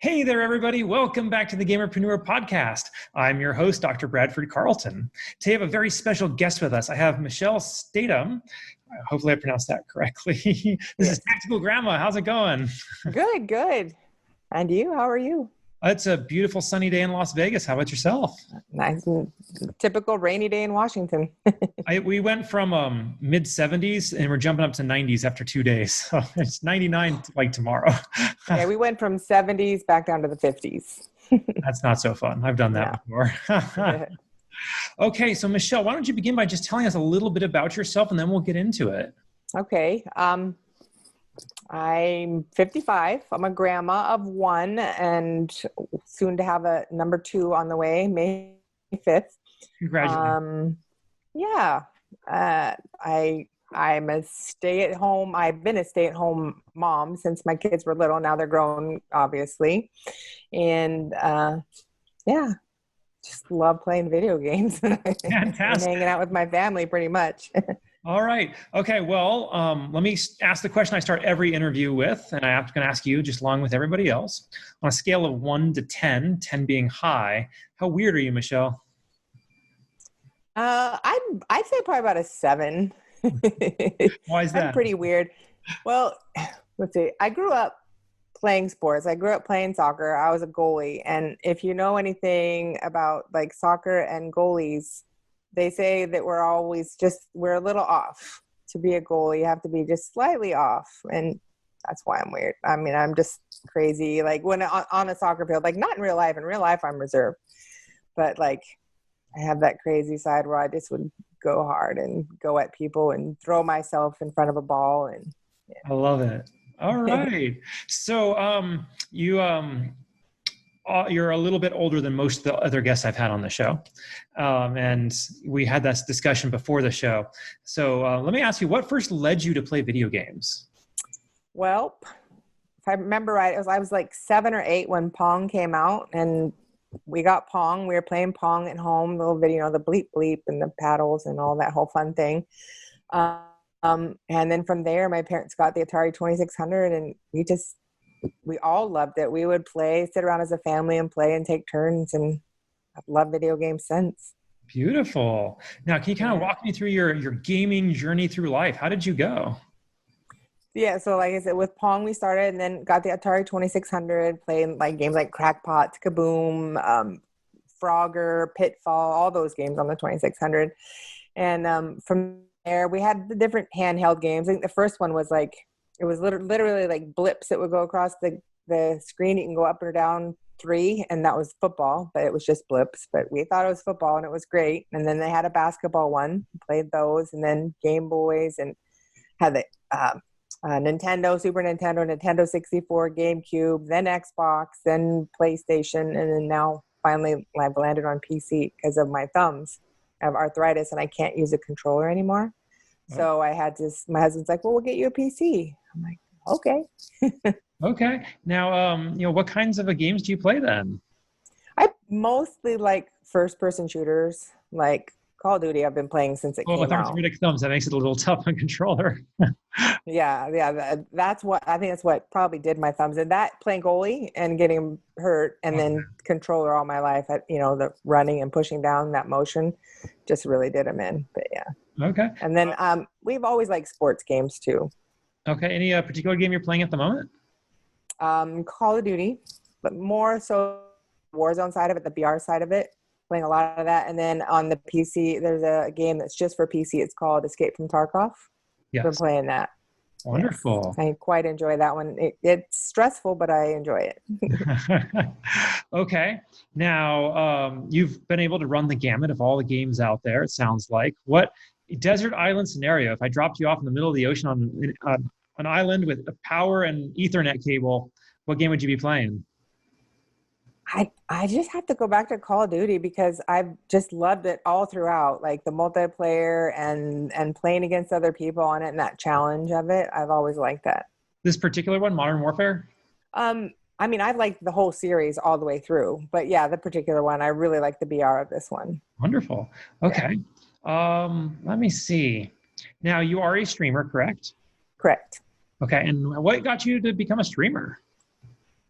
Hey there, everybody. Welcome back to the Gamerpreneur Podcast. I'm your host, Dr. Bradford Carlton. Today, I have a very special guest with us. I have Michelle Statham. Hopefully, I pronounced that correctly. This is TacticalGramma. How's it going? Good, good. And you? How are you? It's a beautiful sunny day in Las Vegas. How about yourself? Nice. Typical rainy day in Washington. We went from mid 70s and we're jumping up to 90s after 2 days. So it's 99 like tomorrow. Yeah, we went from 70s back down to the 50s. That's not so fun. I've done that before. Okay, so Michelle, why don't you begin by just telling us a little bit about yourself and then we'll get into it. Okay. I'm 55. I'm a grandma of one and soon to have a number 2 on the way, May 5th. Congratulations. I'm a stay-at-home. I've been a stay-at-home mom since my kids were little. Now they're grown, obviously. And just love playing video games and hanging out with my family pretty much. All right. Okay. Well, let me ask the question I start every interview with, and I'm going to ask you just along with everybody else. On a scale of 1 to 10, 10 being high, how weird are you, Michelle? I'd say probably about a 7. Why is that? I'm pretty weird. Well, let's see. I grew up playing sports. I grew up playing soccer. I was a goalie. And if you know anything about like soccer and goalies, they say that we're a little off. To be a goalie, you have to be just slightly off. And that's why I'm weird. I mean, I'm just crazy. Like when on a soccer field, like not in real life. In real life, I'm reserved. But like I have that crazy side where I just would go hard and go at people and throw myself in front of a ball. And I love it. All right. So you're a little bit older than most of the other guests I've had on the show. And we had this discussion before the show. So let me ask you, what first led you to play video games? Well, if I remember right, I was like 7 or 8 when Pong came out, and we got Pong. We were playing Pong at home, little video, the bleep bleep and the paddles and all that whole fun thing. And then from there, my parents got the Atari 2600, and we all loved it. We would sit around as a family and play and take turns, and I've loved video games since. Beautiful. Now, can you kind of walk me through your gaming journey through life? How did you go? Yeah, so like I said, with Pong we started, and then got the Atari 2600, playing like games like Crackpot, Kaboom, Frogger, Pitfall, all those games on the 2600. And from there, we had the different handheld games. I think the first one was like, it was literally like blips that would go across the screen. You can go up or down 3, and that was football, but it was just blips. But we thought it was football, and it was great. And then they had a basketball one, played those, and then Game Boys, and had the Nintendo, Super Nintendo, Nintendo 64, GameCube, then Xbox, then PlayStation, and then now finally I've landed on PC because of my thumbs. I have arthritis and I can't use a controller anymore. So my husband's like, well, we'll get you a PC. I'm like, okay. Okay. Now, what kinds of games do you play then? I mostly like first-person shooters, like Call of Duty. I've been playing since it came with out. arthritic thumbs, that makes it a little tough on controller. Yeah. That's what probably did my thumbs. And that playing goalie and getting hurt, and then controller all my life. The running and pushing down that motion just really did them in. But yeah. Okay. And then we've always liked sports games too. Okay. Any particular game you're playing at the moment? Call of Duty, but more so Warzone side of it, the BR side of it. Playing a lot of that. And then on the PC, there's a game that's just for PC. It's called Escape from Tarkov. Yes. Been playing that. Wonderful. Yes. I quite enjoy that one. It's stressful, but I enjoy it. Okay. Now, you've been able to run the gamut of all the games out there, it sounds like. What desert island scenario, if I dropped you off in the middle of the ocean on an island with a power and Ethernet cable, what game would you be playing? I just have to go back to Call of Duty because I've just loved it all throughout, like the multiplayer and playing against other people on it and that challenge of it. I've always liked that. This particular one, Modern Warfare? I mean, I've liked the whole series all the way through, but yeah, the particular one, I really like the BR of this one. Wonderful. Okay. Yeah. Let me see. Now, you are a streamer, correct? Correct. Okay. And what got you to become a streamer?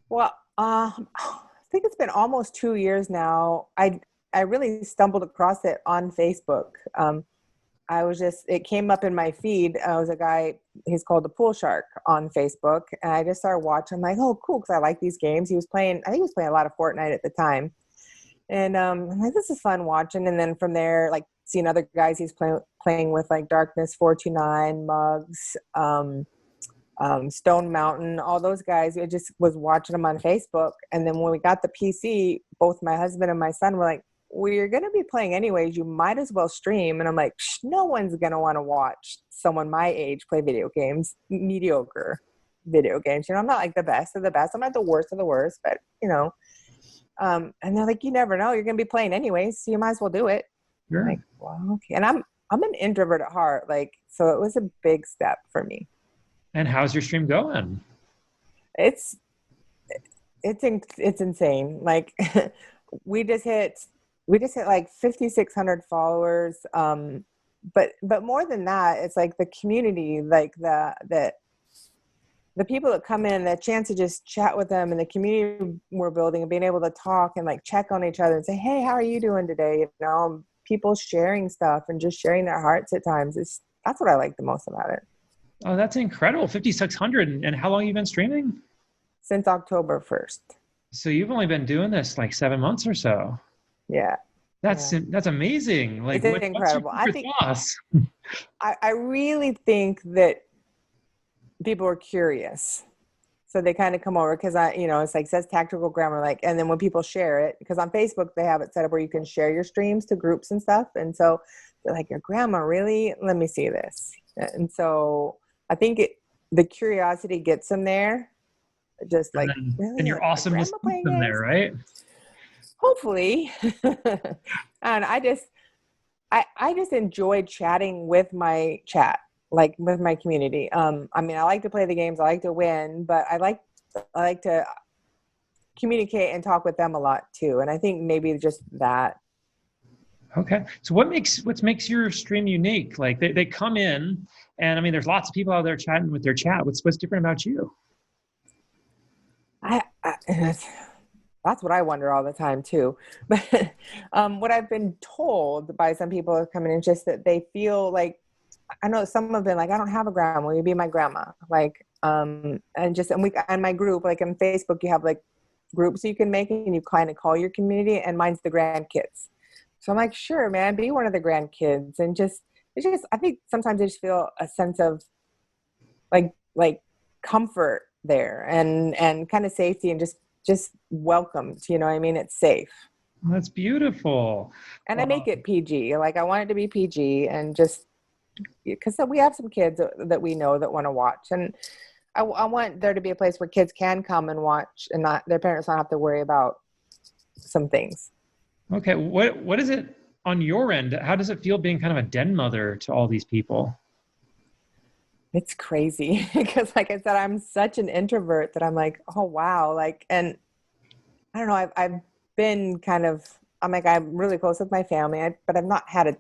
Well, I think it's been almost 2 years now. I really stumbled across it on Facebook. It came up in my feed. I was a guy, he's called the Pool Shark on Facebook. And I just started watching. I'm like, oh, cool. Cause I like these games. I think he was playing a lot of Fortnite at the time. And I'm like, this is fun watching. And then from there, like seeing other guys he's playing with, like Darkness 429, Mugs, Stone Mountain, all those guys. I just was watching them on Facebook. And then when we got the PC, both my husband and my son were like, well, you're going to be playing anyways. You might as well stream. And I'm like, no one's going to want to watch someone my age play video games, mediocre video games. I'm not like the best of the best. I'm not the worst of the worst, but and they're like, you never know. You're going to be playing anyways, so you might as well do it. Sure. I'm like, well, okay. And I'm an introvert at heart. Like, so it was a big step for me. And how's your stream going? It's insane. Like we just hit like 5,600 followers. But more than that, it's like the community, like the people that come in, the chance to just chat with them and the community we're building and being able to talk and like check on each other and say, hey, how are you doing today? People sharing stuff and just sharing their hearts at times. That's what I like the most about it. Oh, that's incredible. 5,600. And how long have you been streaming? Since October 1st. So you've only been doing this like 7 months or so. Yeah. That's amazing. Like, it's incredible. I really think that people are curious. So they kind of come over because it's like says TacticalGramma, like, and then when people share it, because on Facebook they have it set up where you can share your streams to groups and stuff. And so they're like, your grandma, really? Let me see this. And so I think the curiosity gets them there. Just like, really? And your awesomeness keeps them there, right? Hopefully. And I just enjoy chatting with my chat, like with my community. I like to play the games, I like to win, but I like to communicate and talk with them a lot too. And I think maybe just that. Okay. So what makes your stream unique? Like they come in and there's lots of people out there chatting with their chat. What's different about you? That's what I wonder all the time too. But what I've been told by some people who are coming in, just that they feel like, I know some have been like, I don't have a grandma. Will you be my grandma? Like, and my group, like on Facebook, you have like groups you can make and you kind of call your community, and mine's the grandkids. So I'm like, sure, man, be one of the grandkids. And I think sometimes I just feel a sense of like comfort there and kind of safety and just welcomed, it's safe. That's beautiful. And I make it PG. Like I want it to be PG and just because we have some kids that we know that want to watch. And I want there to be a place where kids can come and watch and not their parents don't have to worry about some things. Okay. What is it on your end? How does it feel being kind of a den mother to all these people? It's crazy because like I said, I'm such an introvert that I'm like, oh, wow. Like, and I don't know, I've been kind of, I'm really close with my family, but I've had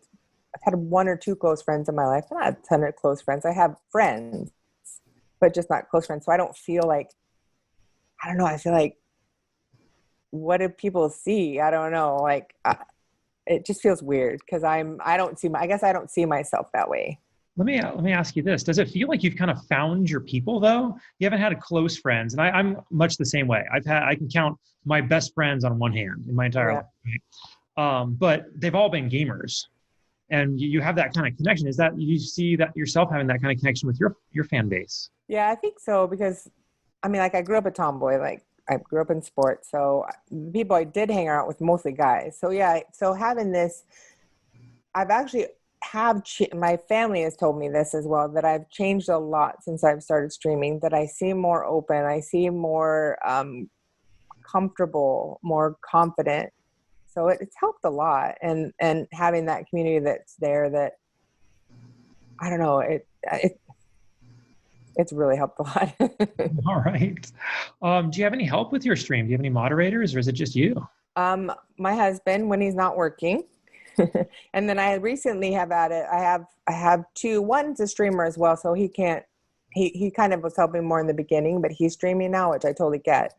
one or two close friends in my life. Not a ton of close friends. I have friends, but just not close friends. So I don't feel like, I don't know. I feel like, what do people see? I don't know. Like, it just feels weird because I guess I don't see myself that way. Let me ask you this. Does it feel like you've kind of found your people though? You haven't had close friends. And I'm much the same way. I can count my best friends on one hand in my entire life. Right? But they've all been gamers. And you have that kind of connection. Is that you see that yourself having that kind of connection with your fan base? Yeah, I think so because I grew up a tomboy. Like I grew up in sports. So the people I did hang out with mostly guys. So yeah, so having this, I've actually my family has told me this as well, that I've changed a lot since I've started streaming, that I seem more open. I seem more comfortable, more confident. So it's helped a lot. And having that community that's there that, I don't know, it's really helped a lot. All right. Do you have any help with your stream? Do you have any moderators or is it just you? My husband, when he's not working. And then I recently have added, I have two, one's a streamer as well. So he kind of was helping more in the beginning, but he's streaming now, which I totally get.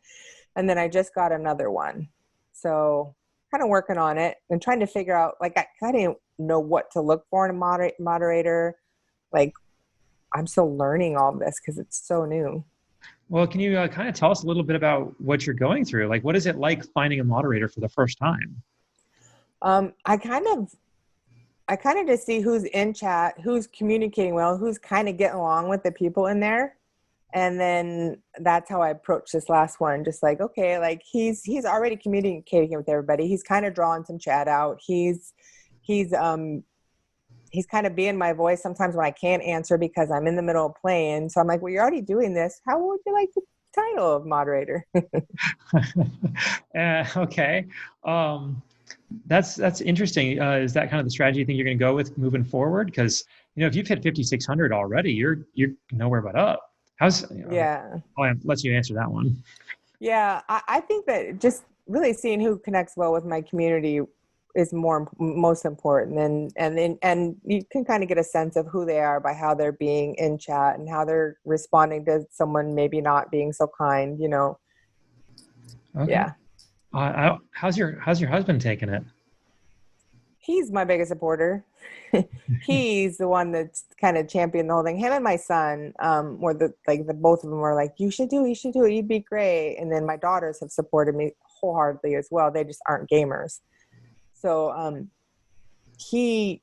And then I just got another one. So kind of working on it and trying to figure out, like, I didn't know what to look for in a moderator. Like, I'm still learning all of this because it's so new. Well, can you kind of tell us a little bit about what you're going through? Like, what is it like finding a moderator for the first time? I kind of just see who's in chat, who's communicating well, who's kind of getting along with the people in there. And then that's how I approached this last one. Just like, okay, like he's already communicating with everybody. He's kind of drawing some chat out. He's kind of being my voice sometimes when I can't answer because I'm in the middle of playing. So I'm like, well, you're already doing this. How would you like the title of moderator? Okay. That's interesting. Is that kind of the strategy you think you're going to go with moving forward? Because if you've hit 5,600 already, you're nowhere but up. Yeah. I'll let you answer that one. Yeah. I think that just really seeing who connects well with my community is most important. And you can kind of get a sense of who they are by how they're being in chat and how they're responding to someone maybe not being so kind, Okay. Yeah. How's your husband taking it? He's my biggest supporter. He's the one that's kind of championed the whole thing. Him and my son, were the both of them were like, you should do it, you'd be great. And then my daughters have supported me wholeheartedly as well. They just aren't gamers. So he's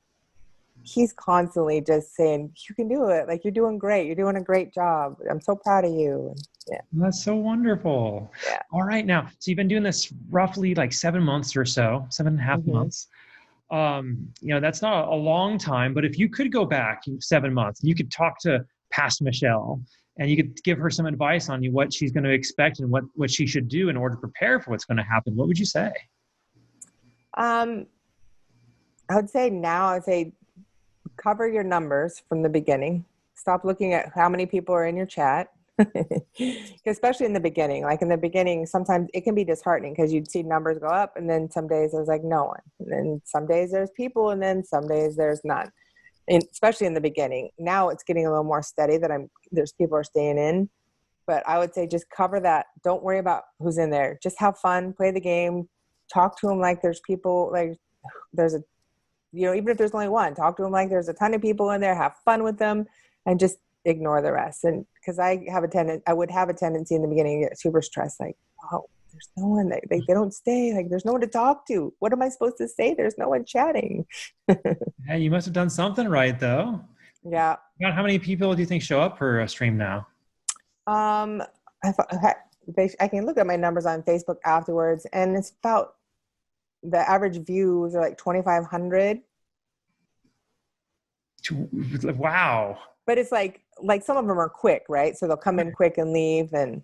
constantly just saying, you can do it. Like, you're doing great. You're doing a great job. I'm so proud of you. And, yeah. That's so wonderful. Yeah. All right. Now, so you've been doing this roughly like 7 months or so, 7.5 months. That's not a long time, but if you could go back 7 months, you could talk to past Michelle and you could give her some advice on what she's going to expect and what she should do in order to prepare for what's going to happen. What would you say? I would say cover your numbers from the beginning. Stop looking at how many people are in your chat, especially in the beginning. Like in the beginning, sometimes it can be disheartening because you'd see numbers go up and then some days there's like no one. And then some days there's people and then some days there's none. And especially in the beginning. Now it's getting a little more steady that there's people are staying in. But I would say just cover that. Don't worry about who's in there. Just have fun, play the game, talk to them like there's people, like there's even if there's only one, talk to them like there's a ton of people in there, have fun with them, and just ignore the rest. And because I would have a tendency in the beginning to get super stressed, like, oh, there's no one, they don't stay, like there's no one to talk to. What am I supposed to say? There's no one chatting. Yeah, you must have done something right though. Yeah. About how many people do you think show up per stream now? I can look at my numbers on Facebook afterwards, and it's about, the average views are like 2,500. Wow. But it's like some of them are quick, right? So they'll come in quick and leave. And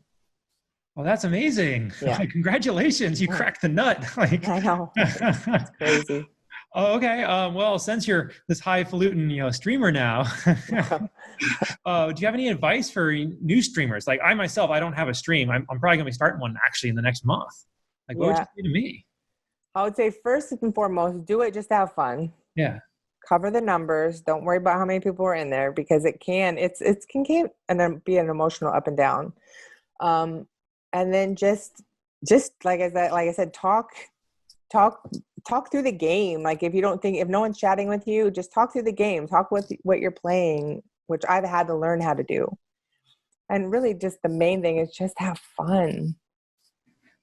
well, that's amazing. Yeah. Congratulations. You cracked the nut. I know. It's crazy. Oh, okay. Well, since you're this highfalutin, streamer now, do you have any advice for new streamers? Like I myself, I don't have a stream. I'm probably going to be starting one actually in the next month. Like, what would you say to me? I would say first and foremost, do it just to have fun. Yeah. Cover the numbers. Don't worry about how many people are in there because it can be an emotional up and down. And then just like I said, talk through the game. Like if no one's chatting with you, just talk through the game. Talk with what you're playing, which I've had to learn how to do. And really just the main thing is just have fun.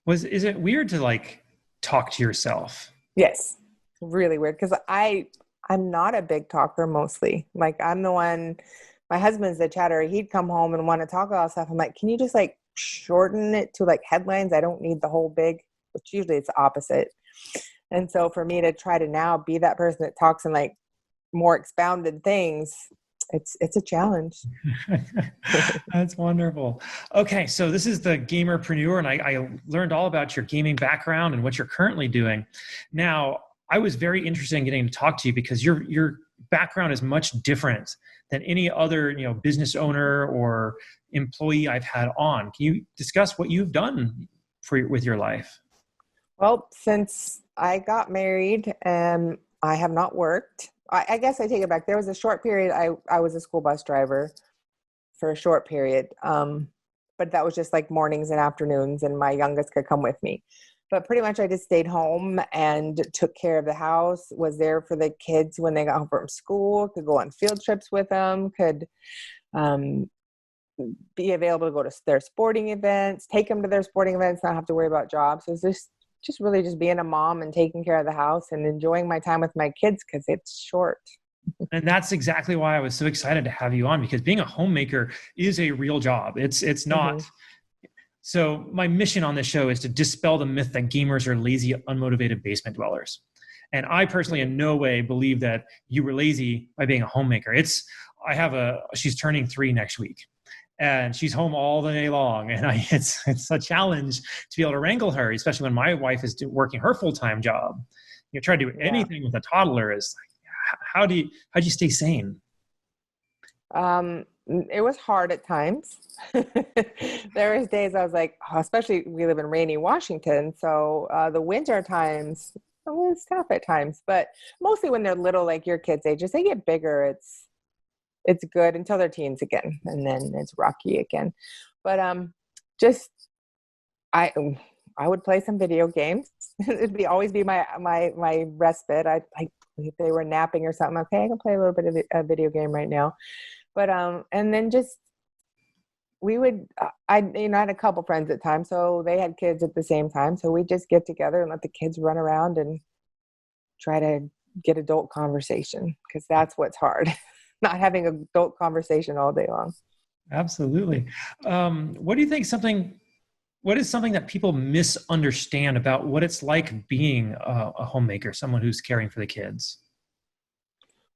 Is it weird to talk to yourself? Yes. Really weird. Cause I'm not a big talker mostly. Like I'm the one, my husband's the chatter. He'd come home and want to talk about stuff. I'm like, can you just shorten it to headlines? I don't need the whole big, which usually it's the opposite. And so for me to try to now be that person that talks in more expounded things, it's a challenge. That's wonderful. Okay, so this is the Gamerpreneur, and I learned all about your gaming background and what you're currently doing. Now, I was very interested in getting to talk to you because your background is much different than any other business owner or employee I've had on. Can you discuss what you've done with your life? Well, since I got married, I have not worked. I guess I take it back. There was a short period I was a school bus driver for a short period. But but that was just like mornings and afternoons, and my youngest could come with me. But pretty much I just stayed home and took care of the house, was there for the kids when they got home from school, could go on field trips with them, could be available to go to their sporting events, take them to their sporting events, not have to worry about jobs. So it's just really just being a mom and taking care of the house and enjoying my time with my kids because it's short. And that's exactly why I was so excited to have you on, because being a homemaker is a real job. It's not. Mm-hmm. So my mission on this show is to dispel the myth that gamers are lazy, unmotivated basement dwellers. And I personally in no way believe that you were lazy by being a homemaker. She's turning 3 next week, and she's home all the day long. And it's a challenge to be able to wrangle her, especially when my wife is working her full-time job. You try to do anything with a toddler is like, how do you stay sane? It was hard at times. There was days I was like, especially we live in rainy Washington. So the winter times, it was tough at times, but mostly when they're little, like your kids' age, as they get bigger, it's good until they're teens again. And then it's rocky again. But I would play some video games. It'd always be my respite. If they were napping or something, okay, I can play a little bit of a video game right now. But and then just I had a couple friends at times, so they had kids at the same time. So we just get together and let the kids run around and try to get adult conversation, because that's what's hard. Not having adult conversation all day long. Absolutely. What do you think what is something that people misunderstand about what it's like being a homemaker, someone who's caring for the kids?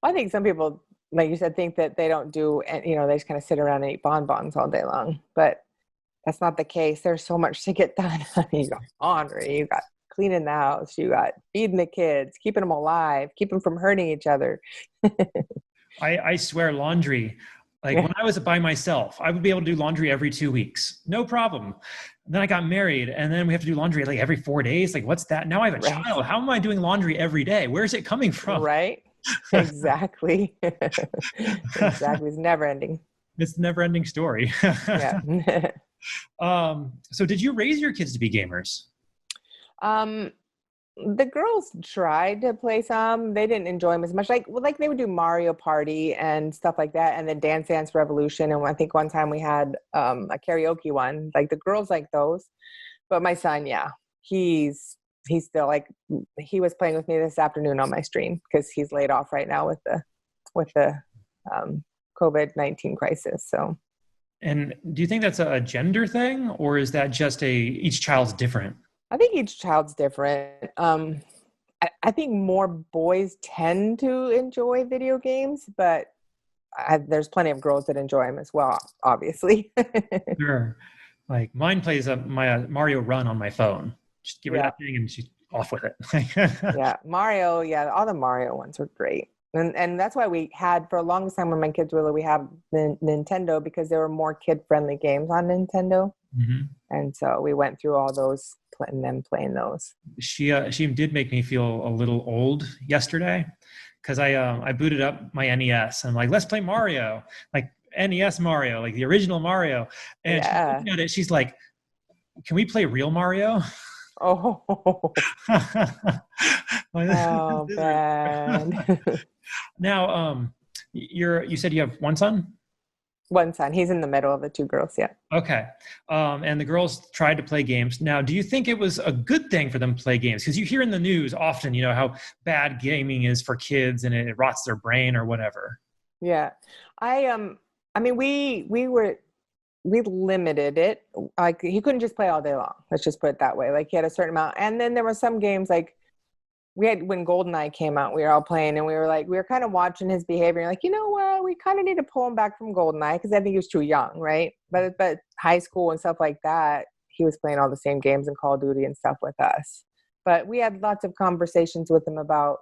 Well, I think some people, like you said, think that they don't do, they just kind of sit around and eat bonbons all day long. But that's not the case. There's so much to get done. You got laundry, you got cleaning the house, you got feeding the kids, keeping them alive, keeping them from hurting each other. I swear laundry, like when I was by myself, I would be able to do laundry every 2 weeks. No problem. And then I got married, and then we have to do laundry like every 4 days. Like, what's that? Now I have a child. How am I doing laundry every day? Where is it coming from? Right. Exactly. Exactly. It's never ending. It's a never ending story. Yeah. So did you raise your kids to be gamers? The girls tried to play some. They didn't enjoy them as much. Like they would do Mario Party and stuff like that, and then Dance Dance Revolution. And I think one time we had a karaoke one. Like the girls like those, but my son, he's still like, he was playing with me this afternoon on my stream because he's laid off right now with the COVID-19 crisis. So. And do you think that's a gender thing, or is that just each child's different? I think each child's different. I think more boys tend to enjoy video games, but there's plenty of girls that enjoy them as well, obviously. Sure. Like mine plays my Mario Run on my phone. Just give her that thing and she's off with it. Yeah, Mario. Yeah, all the Mario ones were great. And that's why we had, for a long time when my kids were little, we had the Nintendo, because there were more kid-friendly games on Nintendo. Mm-hmm. And so we went through all those and then playing those. She did make me feel a little old yesterday, because I booted up my NES and I'm like, let's play Mario, like NES Mario, like the original Mario. And she's looking at it, she's like, can we play real Mario? Oh, oh man. Now, you said you have one son? One son. He's in the middle of the two girls. Yeah. Okay. And the girls tried to play games. Now, do you think it was a good thing for them to play games? Because you hear in the news often, how bad gaming is for kids and it rots their brain or whatever. Yeah. I mean, we limited it. Like he couldn't just play all day long. Let's just put it that way. Like he had a certain amount. And then there were some games like when GoldenEye came out, we were all playing and we were kind of watching his behavior. Like, what? We kind of need to pull him back from GoldenEye because I think he was too young, right? But high school and stuff like that, he was playing all the same games and Call of Duty and stuff with us. But we had lots of conversations with him about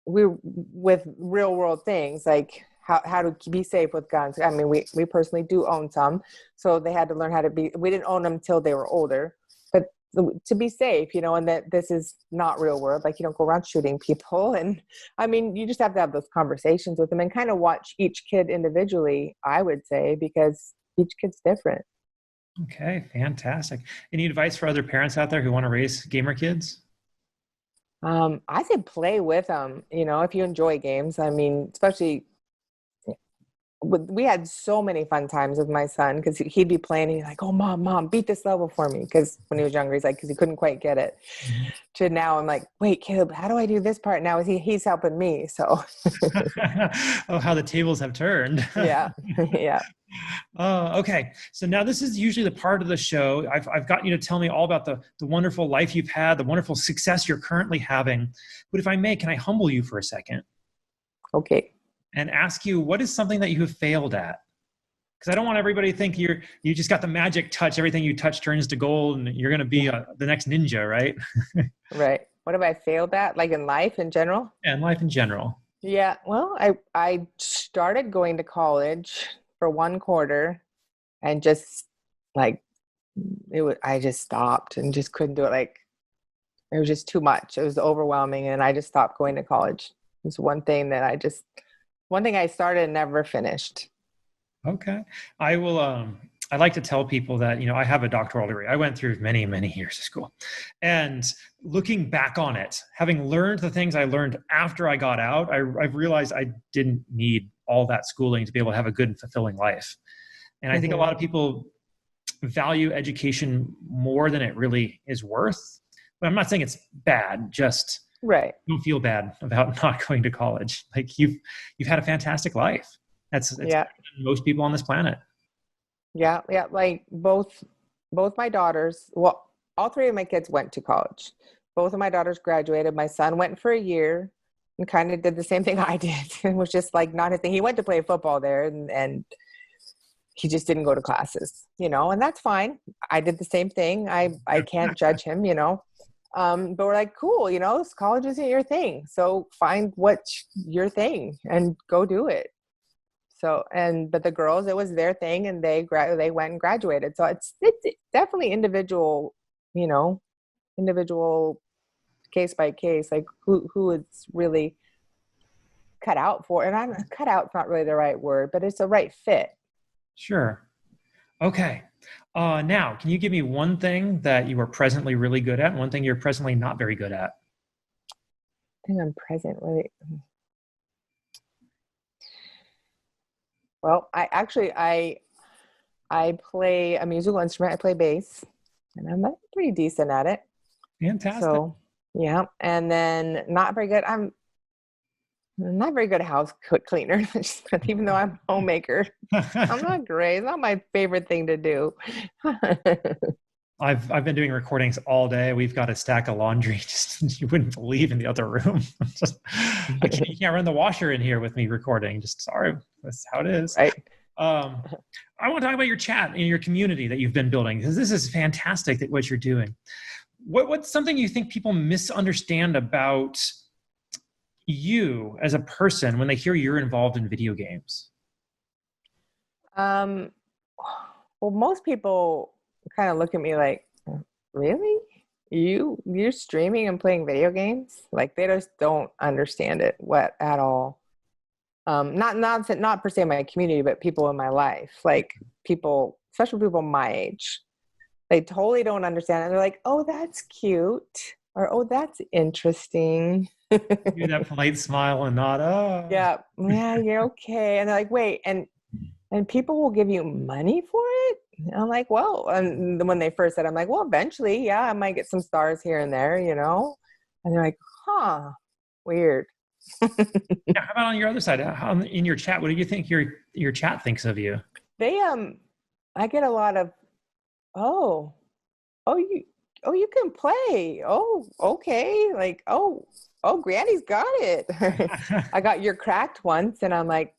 with real world things, like how to be safe with guns. I mean, we personally do own some, so they had to learn how to be. We didn't own them until they were older, but to be safe, you know, and that this is not real world. Like, you don't go around shooting people. And I mean, you just have to have those conversations with them and kind of watch each kid individually, I would say, because each kid's different. Okay, fantastic. Any advice for other parents out there who want to raise gamer kids? I say play with them, you know, if you enjoy games. I mean, especially we had so many fun times with my son because he'd be playing and he's like, oh, mom, beat this level for me. Because when he was younger, he's like, because he couldn't quite get it. Mhm. To now I'm like, wait, Caleb, how do I do this part? Now he's helping me. So Oh, how the tables have turned. yeah. Yeah. Oh, okay. So now this is usually the part of the show. I've gotten you to tell me all about the wonderful life you've had, the wonderful success you're currently having. But if I may, can I humble you for a second Okay. and ask you, what is something that you have failed at? Because I don't want everybody to think you just got the magic touch. Everything you touch turns to gold and you're going to be the next ninja, right? Right. What have I failed at, like in life in general? And life in general. Yeah. Well, I started going to college for 1 quarter and just like I just stopped and just couldn't do it. Like it was just too much. It was overwhelming and I just stopped going to college. It's one thing I started and never finished. Okay. I will, I like to tell people that, I have a doctoral degree. I went through many, many years of school, and looking back on it, having learned the things I learned after I got out, I've realized I didn't need all that schooling to be able to have a good and fulfilling life. And I think a lot of people value education more than it really is worth. But I'm not saying it's bad, just Right. don't feel bad about not going to college. Like you've had a fantastic life. It's Yeah. better than most people on this planet. Yeah. Yeah. Like both my daughters, well, all three of my kids went to college. Both of my daughters graduated. My son went for a year and kind of did the same thing I did. It was just like not his thing. He went to play football there and he just didn't go to classes, and that's fine. I did the same thing. I can't judge him, but we're like, cool, college isn't your thing. So find what's your thing and go do it. So, but the girls, it was their thing and they went and graduated. So it's definitely individual, individual case by case, like who it's really cut out for. And cut out's not really the right word, but it's a right fit. Sure. Okay. Now, can you give me one thing that you are presently really good at and one thing you're presently not very good at? I think I'm presently. Well, I play a musical instrument. I play bass, and I'm pretty decent at it. Fantastic. So, yeah. And then not very good. I'm not very good house cleaner, even though I'm a homemaker. I'm not great. It's not my favorite thing to do. I've been doing recordings all day. We've got a stack of laundry, just you wouldn't believe, in the other room. You can't run the washer in here with me recording. Just sorry, that's how it is. Right. I want to talk about your chat in your community that you've been building, because this is fantastic that what you're doing. What's something you think people misunderstand about you as a person when they hear you're involved in video games? Well, most people kind of look at me like, really? You're streaming and playing video games? Like they just don't understand it at all. Not per se my community, but people in my life, like people, especially people my age, they totally don't understand it. They're like, oh, that's cute. Or, oh, that's interesting. You that polite smile and nod. Oh. Yeah, you're okay. And they're like, wait, and people will give you money for it? And I'm like, well, and when they first said, I'm like, well, eventually, yeah, I might get some stars here and there, And they're like, huh, weird. How about on your other side? In your chat, what do you think your chat thinks of you? They I get a lot of, oh, you can play. Oh, okay. Like, oh, Granny's got it. I got you're cracked once, and I'm like,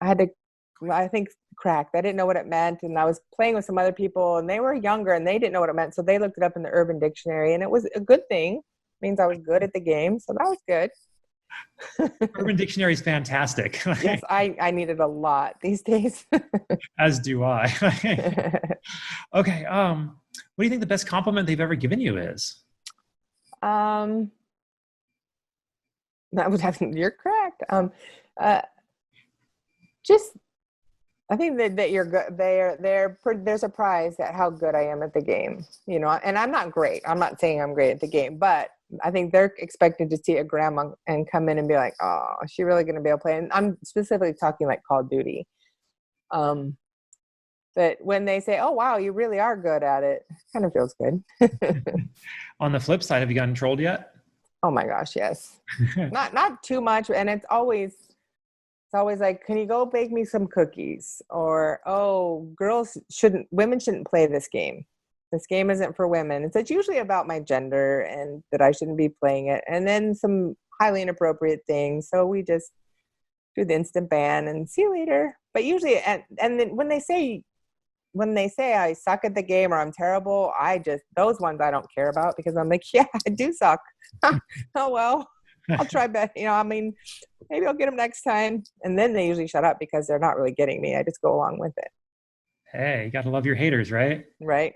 I think cracked. I didn't know what it meant, and I was playing with some other people, and they were younger, and they didn't know what it meant, so they looked it up in the Urban Dictionary, and it was a good thing. It means I was good at the game, so that was good. Urban Dictionary is fantastic. Yes, I need it a lot these days. As do I. Okay. What do you think the best compliment they've ever given you is? That would have, you're correct. Just, I think that you're good. They're surprised at how good I am at the game, you know, and I'm not great. I'm not saying I'm great at the game, but I think they're expected to see a grandma and come in and be like, oh, is she really going to be able to play? And I'm specifically talking like Call of Duty. But when they say, oh, wow, you really are good at it, it kind of feels good. On the flip side, have you gotten trolled yet? Oh my gosh, yes. Not too much. And it's always like, can you go bake me some cookies? Or, oh, women shouldn't play this game. This game isn't for women. It's usually about my gender and that I shouldn't be playing it. And then some highly inappropriate things. So we just do the instant ban and see you later. But usually, and then when they say I suck at the game or I'm terrible, those ones I don't care about, because I'm like, yeah, I do suck. Oh, well, I'll try better. You know, I mean, maybe I'll get them next time. And then they usually shut up because they're not really getting me. I just go along with it. Hey, you got to love your haters, right? Right.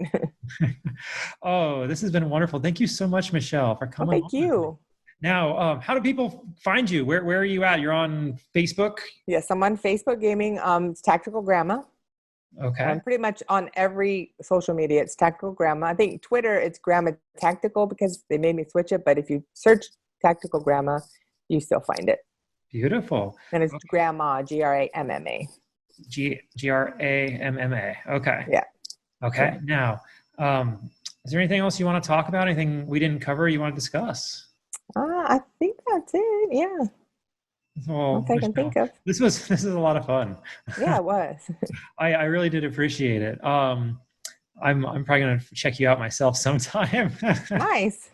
Oh, this has been wonderful. Thank you so much, Michelle, for coming. Thank you. Now, how do people find you? Where are you at? You're on Facebook? Yes, I'm on Facebook Gaming. It's TacticalGramma. Okay. I'm pretty much on every social media. It's TacticalGramma. I think Twitter, it's Gramma Tactical because they made me switch it. But if you search TacticalGramma, you still find it. Beautiful. And it's Gramma, Gramma. Gramma. Okay. Yeah. Okay. Yeah. Now, is there anything else you want to talk about? Anything we didn't cover you want to discuss? I think that's it. Yeah. Well, I can think of. This is a lot of fun. Yeah, it was. I really did appreciate it. I'm probably going to check you out myself sometime. Nice.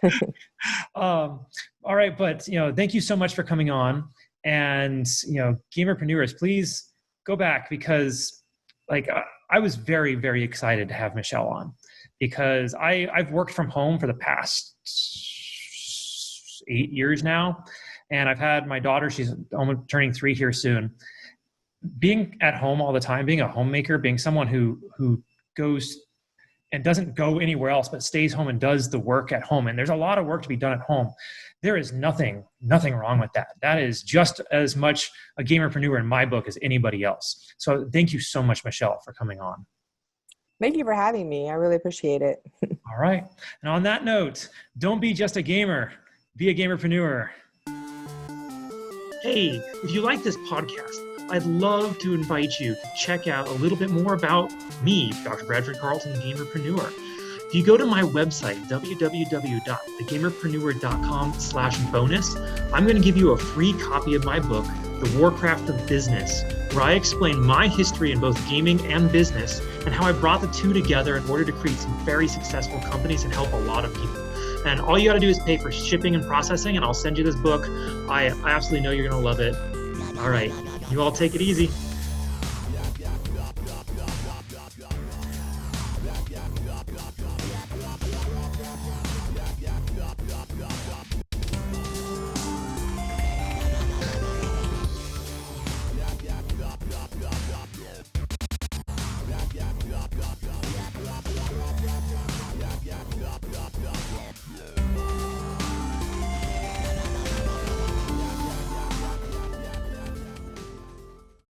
All right, but thank you so much for coming on. And gamerpreneurs, please go back, because I was very, very excited to have Michelle on, because I've worked from home for the past 8 years now. And I've had my daughter, she's almost turning 3 here soon. Being at home all the time, being a homemaker, being someone who goes and doesn't go anywhere else, but stays home and does the work at home. And there's a lot of work to be done at home. There is nothing wrong with that. That is just as much a gamerpreneur in my book as anybody else. So thank you so much, Michelle, for coming on. Thank you for having me. I really appreciate it. All right. And on that note, don't be just a gamer, be a gamerpreneur. Hey, if you like this podcast, I'd love to invite you to check out a little bit more about me, Dr. Bradford Carlton, Gamerpreneur. If you go to my website, www.thegamerpreneur.com/bonus, I'm going to give you a free copy of my book, The Warcraft of Business, where I explain my history in both gaming and business and how I brought the two together in order to create some very successful companies and help a lot of people. And all you got to do is pay for shipping and processing, and I'll send you this book. I absolutely know you're going to love it. All right. You all take it easy.